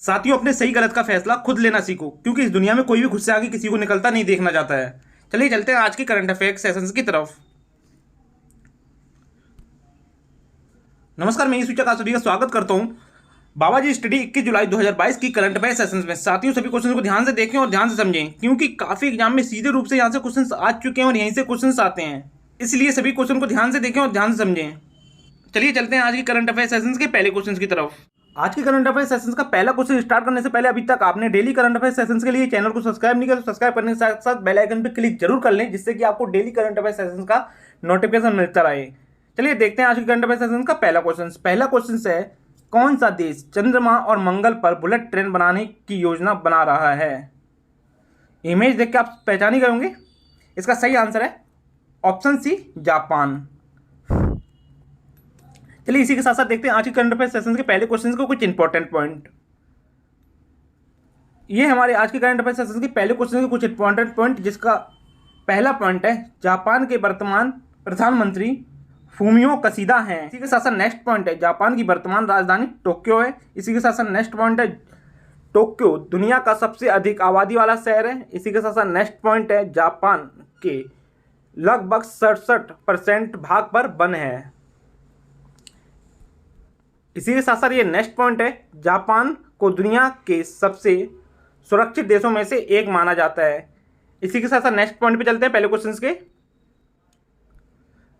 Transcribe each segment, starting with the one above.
साथियों, अपने सही गलत का फैसला खुद लेना सीखो, क्योंकि इस दुनिया में कोई भी खुद से आगे किसी को निकलता नहीं देखना चाहता है। चलिए चलते हैं आज की करंट अफेयर्स सेशंस की तरफ। नमस्कार, मैं ये सूचक आप सभी का स्वागत करता हूं बाबा जी स्टडी 21 जुलाई 2022 की करंट अफेयर सेशंस में। साथियों, सभी क्वेश्चन को ध्यान से देखें और ध्यान से समझें, क्योंकि काफी एग्जाम में सीधे रूप से यहाँ से क्वेश्चन आ चुके हैं और यहीं से क्वेश्चन आते हैं, इसलिए सभी क्वेश्चन को ध्यान से देखें और ध्यान से समझें। चलिए चलते हैं आज की करंट अफेयर सेशंस के पहले क्वेश्चन की तरफ। आज की करंट अफेयर सेशंस का पहला क्वेश्चन स्टार्ट करने से पहले अभी तक आपने डेली करंट अफेयर सेशंस के लिए चैनल को सब्सक्राइब नहीं किया तो सब्सक्राइब करने के साथ साथ बेल आइकन पर क्लिक जरूर कर लें, जिससे कि आपको डेली करंट अफेयर सेशंस का नोटिफिकेशन मिलता रहे। चलिए देखते हैं आज की करंट अफेयर सेशंस का पहला क्वेश्चन। पहला क्वेश्चन है, कौन सा देश चंद्रमा और मंगल पर बुलेट ट्रेन बनाने की योजना बना रहा है? इमेज देख के आप पहचान ही गए होंगे। इसका सही आंसर है ऑप्शन सी, जापान। चलिए इसी के साथ साथ देखते हैं आज के करंट अफेयर सेशन के पहले क्वेश्चन को कुछ इंपॉर्टेंट पॉइंट। ये हमारे आज के करंट अफेयर सेशन के पहले क्वेश्चन के कुछ इंपॉर्टेंट पॉइंट, जिसका पहला पॉइंट है जापान के वर्तमान प्रधानमंत्री फूमियो कसीदा हैं। इसी के साथ साथ नेक्स्ट पॉइंट है, जापान की वर्तमान राजधानी टोक्यो है। इसी के साथ साथ नेक्स्ट पॉइंट है, टोक्यो दुनिया का सबसे अधिक आबादी वाला शहर है। इसी के साथ साथ नेक्स्ट पॉइंट है, जापान के लगभग 67% भाग पर वन है। इसी के साथ साथ ये नेक्स्ट पॉइंट है, जापान को दुनिया के सबसे सुरक्षित देशों में से एक माना जाता है। इसी के साथ साथ नेक्स्ट पॉइंट पे चलते हैं पहले क्वेश्चन के।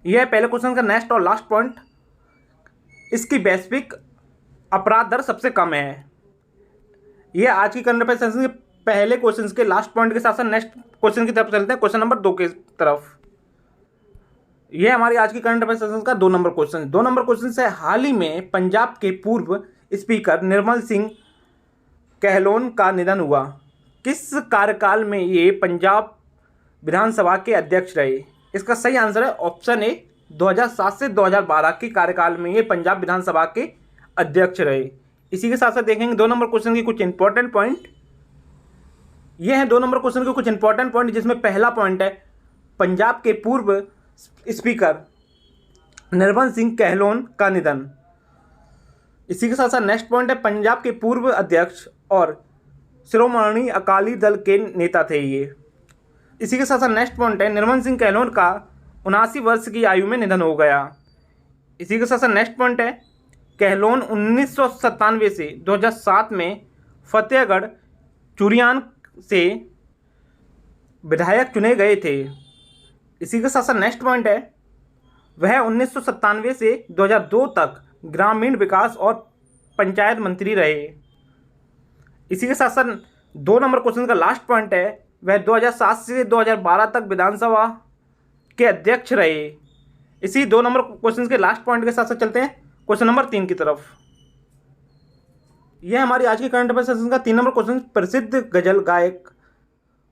यह पहले क्वेश्चन का नेक्स्ट और लास्ट पॉइंट, इसकी वैश्विक अपराध दर सबसे कम है। यह आज की करंट अफेयर सेशन के पहले क्वेश्चन के लास्ट पॉइंट के साथ साथ नेक्स्ट क्वेश्चन की तरफ चलते हैं, क्वेश्चन नंबर 2 की तरफ। यह हमारी आज की करंट अफेयर सेशन का 2 नंबर क्वेश्चन। 2 नंबर क्वेश्चन है, हाल ही में पंजाब के पूर्व स्पीकर निर्मल सिंह कहलोन का निधन हुआ। किस कार्यकाल में ये पंजाब विधानसभा के अध्यक्ष रहे? इसका सही आंसर है ऑप्शन ए, 2007 से 2012 के कार्यकाल में ये पंजाब विधानसभा के अध्यक्ष रहे। इसी के साथ साथ देखेंगे 2 नंबर क्वेश्चन के कुछ इंपॉर्टेंट पॉइंट। ये हैं 2 नंबर क्वेश्चन के कुछ इंपॉर्टेंट पॉइंट, जिसमें पहला पॉइंट है, पंजाब के पूर्व स्पीकर निर्मल सिंह कहलोन का निधन। इसी के साथ साथ नेक्स्ट पॉइंट है, पंजाब के पूर्व अध्यक्ष और शिरोमणि अकाली दल के नेता थे ये। इसी के साथ साथ नेक्स्ट पॉइंट है, निर्मल सिंह कहलोन का 79 वर्ष की आयु में निधन हो गया। इसी के साथ साथ नेक्स्ट पॉइंट है, कहलोन 1997 से 2007 में फतेहगढ़ चुरियान से विधायक चुने गए थे। इसी के साथ साथ नेक्स्ट पॉइंट है, वह 1997 से 2002 तक ग्रामीण विकास और पंचायत मंत्री रहे। इसी के साथ साथ 2 नंबर क्वेश्चन का लास्ट पॉइंट है, वह 2007 से 2012 तक विधानसभा के अध्यक्ष रहे। इसी 2 नंबर क्वेश्चन के लास्ट पॉइंट के साथ साथ चलते हैं क्वेश्चन नंबर 3 की तरफ। यह हमारी आज की करंट अफेयर सेशन का 3 नंबर क्वेश्चन, प्रसिद्ध गजल गायक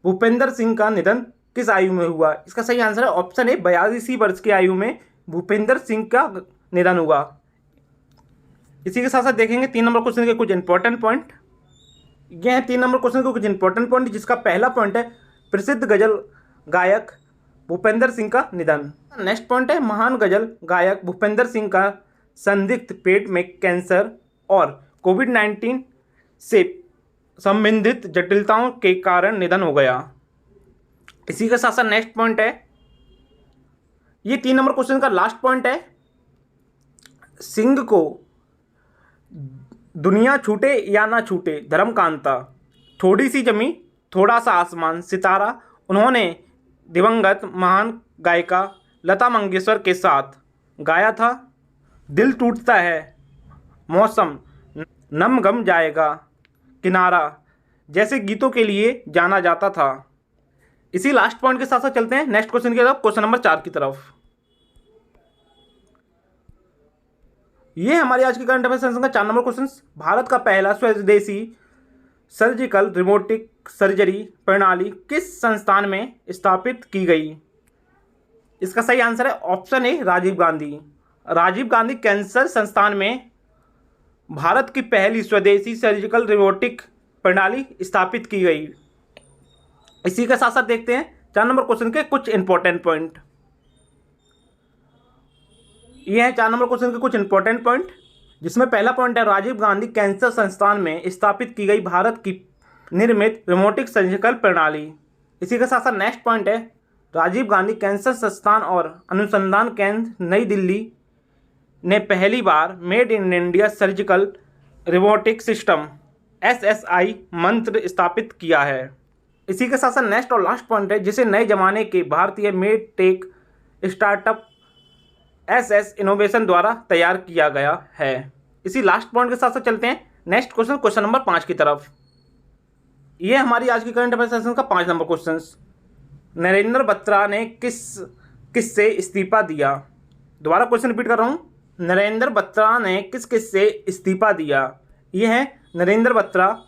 भूपेंद्र सिंह का निधन किस आयु में हुआ? इसका सही आंसर है ऑप्शन ए, 82 वर्ष की आयु में भूपेंद्र सिंह का निधन हुआ। इसी के साथ साथ देखेंगे 3 नंबर क्वेश्चन के कुछ इंपॉर्टेंट पॉइंट। यह है 3 नंबर क्वेश्चन के कुछ इंपॉर्टेंट पॉइंट, जिसका पहला पॉइंट है, प्रसिद्ध गजल गायक भूपेंद्र सिंह का निधन। नेक्स्ट पॉइंट है, महान गजल गायक भूपेंद्र सिंह का संदिग्ध पेट में कैंसर और कोविड-19 से संबंधित जटिलताओं के कारण निधन हो गया। इसी के साथ साथ नेक्स्ट पॉइंट है, ये 3 नंबर क्वेश्चन का लास्ट पॉइंट है, सिंह को दुनिया छूटे या ना छूटे धर्मकांता, थोड़ी सी जमी थोड़ा सा आसमान, सितारा उन्होंने दिवंगत महान गायिका लता मंगेशकर के साथ गाया था। दिल टूटता है, मौसम, नम गम जाएगा, किनारा जैसे गीतों के लिए जाना जाता था। इसी लास्ट पॉइंट के साथ साथ चलते हैं नेक्स्ट क्वेश्चन की तरफ, क्वेश्चन नंबर 4 की तरफ। ये हमारी आज की करंट अफेयर सेशन का 4 नंबर क्वेश्चन, भारत का पहला स्वदेशी सर्जिकल रोबोटिक सर्जरी प्रणाली किस संस्थान में स्थापित की गई? इसका सही आंसर है option A, Rajiv Gandhi. Rajiv Gandhi cancer संस्थान में भारत की पहली स्वदेशी सर्जिकल रोबोटिक प्रणाली स्थापित की गई। इसी के साथ साथ देखते हैं 4 नंबर क्वेश्चन के कुछ इंपॉर्टेंट पॉइंट। ये हैं 4 नंबर क्वेश्चन के कुछ इंपॉर्टेंट पॉइंट। जिसमें पहला पॉइंट है राजीव गांधी कैंसर संस्थान में स्थापित की गई भारत की निर्मित रोबोटिक सर्जिकल प्रणाली। इसी के साथ साथ नेक्स्ट पॉइंट है राजीव गांधी कैंसर संस्थान और अनुसंधान केंद्र नई दिल्ली ने पहली बार made in India surgical robotic system SSI Mantra स्थापित किया है। इसी के साथ साथ नेक्स्ट और लास्ट पॉइंट है जिसे नए जमाने के भारतीय made tech startup SS innovation द्वारा तैयार किया गया है। इसी लास्ट पॉइंट के साथ साथ चलते हैं नेक्स्ट क्वेश्चन नंबर 5 की तरफ। ये हमारी आज की करंट अफेयर सेशन का 5 नंबर क्वेश्चन। नरेंद्र बत्रा ने किससे इस्तीफा दिया। दोबारा क्वेश्चन रिपीट कर रहा हूँ, नरेंद्र बत्रा ने किससे इस्तीफा दिया। ये है नरेंद्र बत्रा।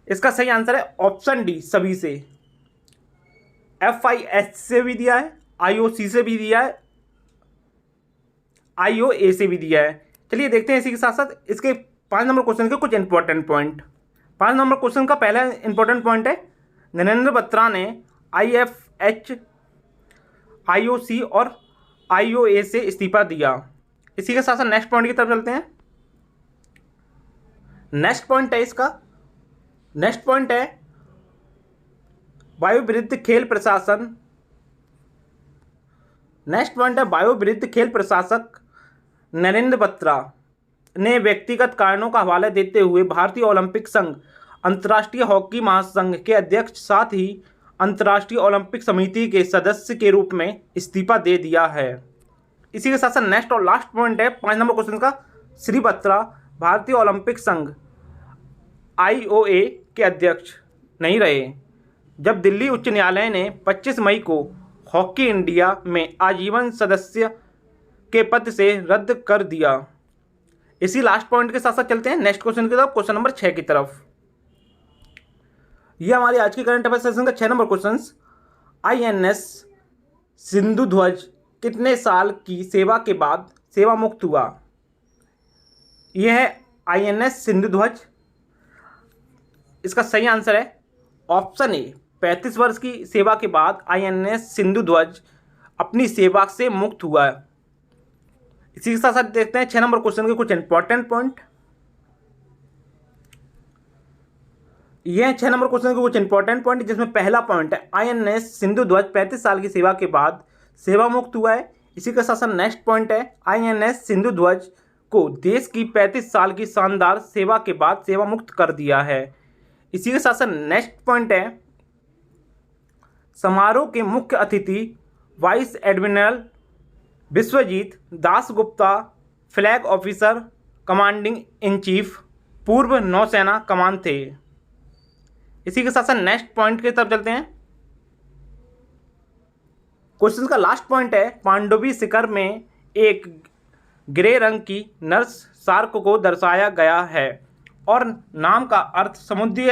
इसका सही आंसर है ऑप्शन डी सभी से। FIS से भी दिया है, IOC से भी दिया है, IOA से भी दिया है। चलिए देखते हैं इसी के साथ साथ इसके 5 नंबर क्वेश्चन के कुछ इंपॉर्टेंट पॉइंट। 5 नंबर क्वेश्चन का पहला इंपॉर्टेंट पॉइंट है नरेंद्र बत्रा ने IFH, IOC और IOA से इस्तीफा दिया। इसी के साथ साथ नेक्स्ट पॉइंट की तरफ चलते हैं। नेक्स्ट पॉइंट है वायु विरुद्ध खेल प्रशासन। नेक्स्ट पॉइंट है वायु विरुद्ध खेल प्रशासक नरेंद्र बत्रा ने व्यक्तिगत कारणों का हवाला देते हुए भारतीय ओलंपिक संघ, अंतर्राष्ट्रीय हॉकी महासंघ के अध्यक्ष साथ ही अंतर्राष्ट्रीय ओलंपिक समिति के सदस्य के रूप में इस्तीफा दे दिया है। इसी के साथ साथ नेक्स्ट और लास्ट पॉइंट है 5 नंबर क्वेश्चन का, श्री बत्रा भारतीय ओलंपिक संघ IOA के अध्यक्ष नहीं रहे जब दिल्ली उच्च न्यायालय ने 25 मई को हॉकी इंडिया में आजीवन सदस्य के पद से रद्द कर दिया। इसी लास्ट पॉइंट के साथ साथ चलते हैं नेक्स्ट क्वेश्चन की तरफ, क्वेश्चन नंबर 6 की तरफ। यह हमारी आज की करंट अफेयर सेशन का 6 नंबर क्वेश्चन। INS सिंधु ध्वज कितने साल की सेवा के बाद सेवा मुक्त हुआ। यह है INS सिंधु ध्वज। इसका सही आंसर है ऑप्शन ए 35 वर्ष की सेवा के बाद INS सिंधु ध्वज अपनी सेवा से मुक्त हुआ है। इसी के साथ साथ देखते हैं 6 नंबर क्वेश्चन के कुछ इंपॉर्टेंट पॉइंट। यह 6 नंबर क्वेश्चन के कुछ इंपॉर्टेंट पॉइंट जिसमें पहला पॉइंट है INS सिंधु ध्वज 35 साल की सेवा के बाद सेवा मुक्त हुआ है। इसी के साथ साथ नेक्स्ट पॉइंट है INS सिंधु ध्वज को देश की 35 साल की शानदार सेवा के बाद सेवा मुक्त कर दिया है। इसी के साथ साथ नेक्स्ट पॉइंट है समारोह के मुख्य अतिथि vice admiral Vishwajeet Dasgupta, flag officer commanding in chief पूर्व नौसेना कमान थे। इसी के साथ साथ नेक्स्ट पॉइंट की तरफ चलते हैं। क्वेश्चन का लास्ट पॉइंट है पांडुवी शिखर में एक ग्रे रंग की नर्स शार्क को दर्शाया गया है और नाम का अर्थ समुद्री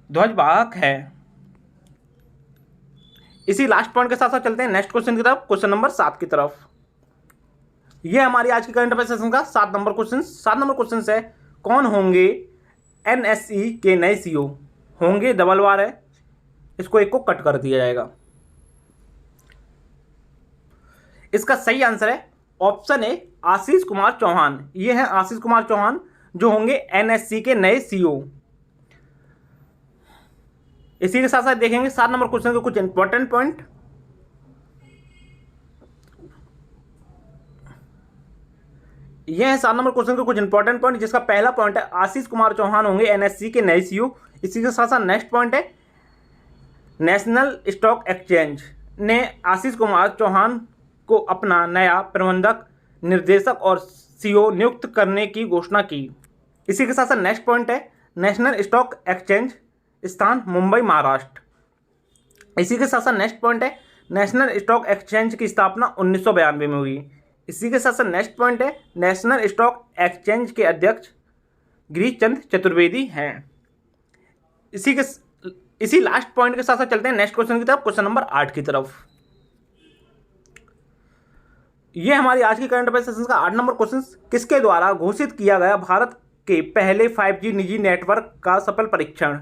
ध्वजवाहक है। इसी लास्ट पॉइंट के साथ साथ चलते हैं नेक्स्ट क्वेश्चन की तरफ, क्वेश्चन नंबर 7 की तरफ। यह हमारी आज की करंट अफेयर सेशन का 7 नंबर क्वेश्चन। 7 नंबर क्वेश्चन है कौन होंगे NSE के नए CEO। होंगे डबल बार है, इसको एक को कट कर दिया जाएगा। इसका सही आंसर है ऑप्शन ए आशीष कुमार चौहान। ये है आशीष कुमार चौहान जो होंगे NSE के नए CEO। इसी के साथ साथ देखेंगे 7 नंबर क्वेश्चन के कुछ इंपॉर्टेंट पॉइंट। यह है 7 नंबर क्वेश्चन के कुछ इंपॉर्टेंट पॉइंट जिसका पहला पॉइंट है आशीष कुमार चौहान होंगे NSE के नए CEO। इसी के साथ साथ नेक्स्ट पॉइंट है नेशनल स्टॉक एक्सचेंज ने आशीष कुमार चौहान को अपना नया प्रबंधक, निर्देशक और CEO नियुक्त करने की घोषणा की। इसी के साथ साथ नेक्स्ट पॉइंट है नेशनल स्टॉक एक्सचेंज स्थान मुंबई महाराष्ट्र। इसी के साथ साथ नेक्स्ट पॉइंट है नेशनल स्टॉक एक्सचेंज की स्थापना 1992 में हुई। इसी के साथ साथ नेक्स्ट पॉइंट है नेशनल स्टॉक एक्सचेंज के अध्यक्ष गिरीश चंद्र चतुर्वेदी हैं। इसी लास्ट पॉइंट के साथ साथ चलते हैं नेक्स्ट क्वेश्चन की तरफ, क्वेश्चन नंबर 8 की तरफ। यह हमारी आज की करंट अफेयर सेशन का 8 नंबर क्वेश्चन। किसके द्वारा घोषित किया गया भारत के पहले 5G निजी नेटवर्क का सफल परीक्षण।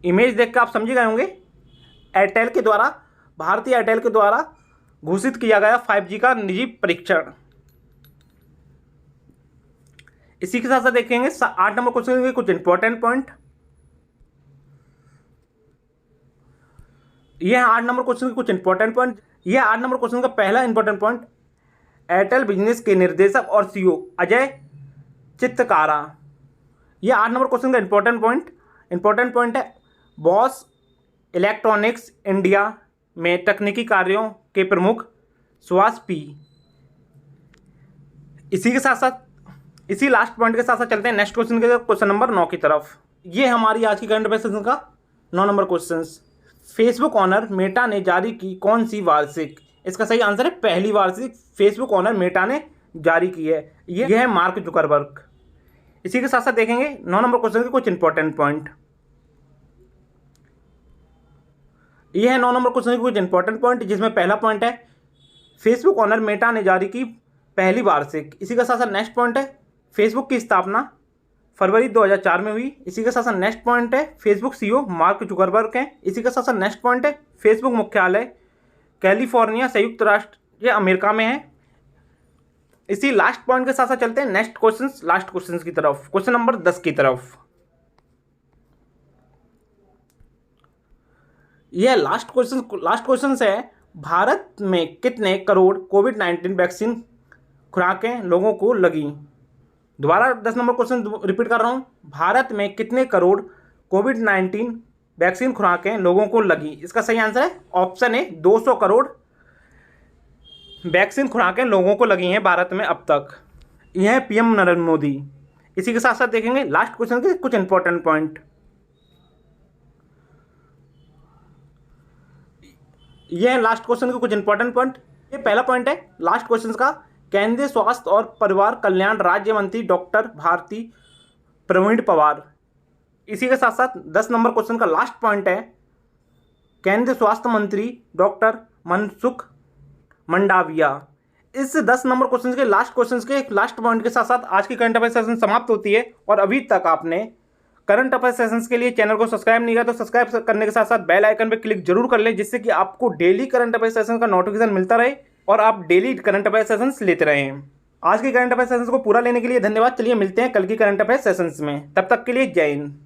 इमेज देख कर आप समझ गए होंगे। एयरटेल के द्वारा, भारतीय एयरटेल के द्वारा घोषित किया गया 5G का निजी परीक्षण। इसी के साथ साथ देखेंगे 8 नंबर क्वेश्चन के कुछ इंपॉर्टेंट पॉइंट। ये है 8 नंबर क्वेश्चन के कुछ इंपॉर्टेंट पॉइंट। यह 8 नंबर क्वेश्चन का पहला इंपॉर्टेंट पॉइंट, एयरटेल बिजनेस के निर्देशक और सीईओ अजय चित्तकारा। यह 8 नंबर क्वेश्चन का इंपॉर्टेंट पॉइंट है। बॉस इलेक्ट्रॉनिक्स इंडिया में तकनीकी कार्यों के प्रमुख सुभाष पी। इसी के साथ साथ इसी लास्ट पॉइंट के साथ साथ चलते हैं नेक्स्ट क्वेश्चन के क्वेश्चन नंबर 9 की तरफ। ये हमारी आज की करंट अफेयर्स सेशन का 9 number question. Facebook owner Meta ने जारी की कौन सी वार्षिक? इसका सही आंसर है पहली वार्षिक फेसबुक ऑनर मेटा ने जारी की है। यह है मार्क जुकरबर्ग। इसी के साथ साथ देखेंगे 9 नंबर क्वेश्चन के कुछ इंपॉर्टेंट पॉइंट। यह है 9 नंबर क्वेश्चन के कुछ इंपॉर्टेंट पॉइंट, जिसमें पहला पॉइंट है फेसबुक ऑनर मेटा ने जारी की पहली वार्षिक। इसी के साथ साथ नेक्स्ट पॉइंट है फेसबुक की स्थापना फरवरी 2004 में हुई। इसी के साथ साथ नेक्स्ट पॉइंट है फेसबुक सीईओ मार्क जुकरबर्ग हैं। इसी के साथ साथ नेक्स्ट पॉइंट है फेसबुक मुख्यालय कैलिफोर्निया संयुक्त राष्ट्र अमेरिका में है। इसी लास्ट पॉइंट के साथ साथ चलते हैं लास्ट क्वेश्चन की तरफ, क्वेश्चन नंबर 10 की तरफ। यह लास्ट क्वेश्चन है, भारत में कितने करोड़ कोविड-19 वैक्सीन खुराकें लोगों को लगी? दोबारा 10 नंबर क्वेश्चन रिपीट कर रहा हूँ, भारत में कितने करोड़ कोविड-19 वैक्सीन खुराकें लोगों को लगी? इसका सही आंसर है ऑप्शन ए 200 करोड़ वैक्सीन खुराकें लोगों को लगी हैं भारत में अब तक। यह है पीएम नरेंद्र मोदी। इसी के साथ साथ देखेंगे लास्ट क्वेश्चन के कुछ इंपॉर्टेंट पॉइंट। यह है लास्ट क्वेश्चन के कुछ इंपॉर्टेंट पॉइंट। ये पहला पॉइंट है लास्ट क्वेश्चन का, केंद्रीय स्वास्थ्य और परिवार कल्याण राज्य मंत्री डॉक्टर भारती प्रवीण पवार। इसी के साथ साथ 10 नंबर क्वेश्चन का लास्ट पॉइंट है, केंद्रीय स्वास्थ्य मंत्री डॉक्टर मनसुख मंडाविया। इस 10 नंबर क्वेश्चन के लास्ट पॉइंट के साथ साथ आज की करंट अफेयर सेशन समाप्त होती है। और अभी तक आपने करंट अफेयर सेशंस के लिए चैनल को सब्सक्राइब नहीं किया तो सब्सक्राइब करने के साथ साथ बेल आइकन पर क्लिक जरूर कर लें, जिससे कि आपको डेली करंट अफेयर सेशन का नोटिफिकेशन मिलता रहे और आप डेली करंट अफेयर सेशंस लेते रहें। आज के करंट अफेयर सेशंस को पूरा लेने के लिए धन्यवाद। चलिए मिलते हैं कल की करंट अफेयर सेशंस में, तब तक के लिए जय हिंद।